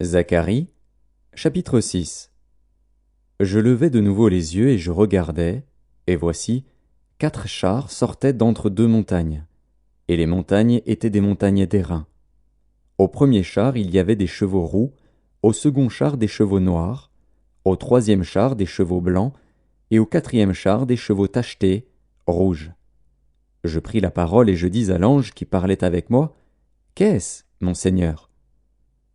Zacharie, chapitre 6. Je levai de nouveau les yeux et je regardai, et voici, 4 chars sortaient d'entre 2 montagnes, et les montagnes étaient des montagnes d'airain. Au premier char il y avait des chevaux roux, au second char des chevaux noirs, au troisième char des chevaux blancs, et au quatrième char des chevaux tachetés, rouges. Je pris la parole et je dis à l'ange qui parlait avec moi, « Qu'est-ce, mon Seigneur ?»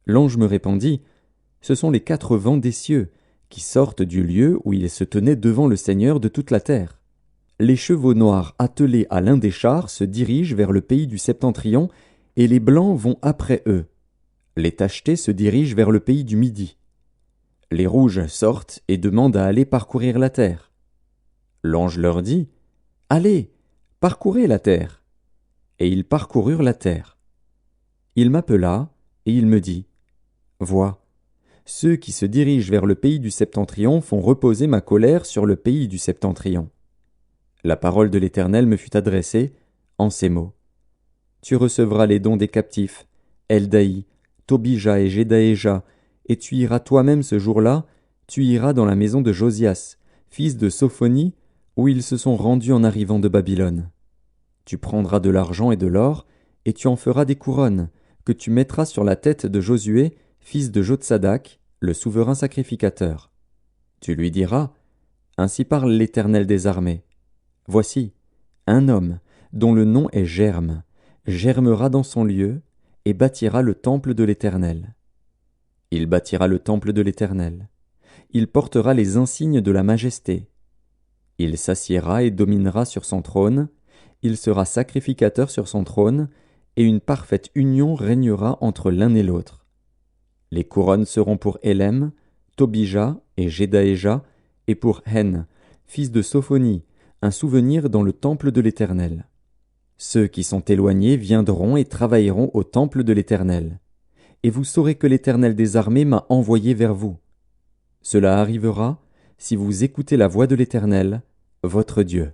L'ange me répondit, « Ce sont les 4 vents des cieux, qui sortent du lieu où ils se tenaient devant le Seigneur de toute la terre. Les chevaux noirs attelés à l'un des chars se dirigent vers le pays du septentrion, et les blancs vont après eux. Les tachetés se dirigent vers le pays du midi. Les rouges sortent et demandent à aller parcourir la terre. L'ange leur dit, « Allez, parcourez la terre. » Et ils parcoururent la terre. Il m'appela, et il me dit, « Vois, ceux qui se dirigent vers le pays du septentrion font reposer ma colère sur le pays du septentrion. » La parole de l'Éternel me fut adressée en ces mots. Tu recevras les dons des captifs, Eldaï, Tobija et Jedaéja, et tu iras toi-même ce jour-là, tu iras dans la maison de Josias, fils de Sophonie, où ils se sont rendus en arrivant de Babylone. Tu prendras de l'argent et de l'or, et tu en feras des couronnes, que tu mettras sur la tête de Josué, fils de Jotsadak, le souverain sacrificateur. Tu lui diras, Ainsi parle l'Éternel des armées. Voici, un homme, dont le nom est Germe, germera dans son lieu, et bâtira le temple de l'Éternel. Il bâtira le temple de l'Éternel. Il portera les insignes de la majesté. Il s'assiera et dominera sur son trône, il sera sacrificateur sur son trône, et une parfaite union régnera entre l'un et l'autre. Les couronnes seront pour Élem, Tobija et Jedaéja, et pour Hen, fils de Sophonie, un souvenir dans le temple de l'Éternel. Ceux qui sont éloignés viendront et travailleront au temple de l'Éternel. Et vous saurez que l'Éternel des armées m'a envoyé vers vous. Cela arrivera si vous écoutez la voix de l'Éternel, votre Dieu.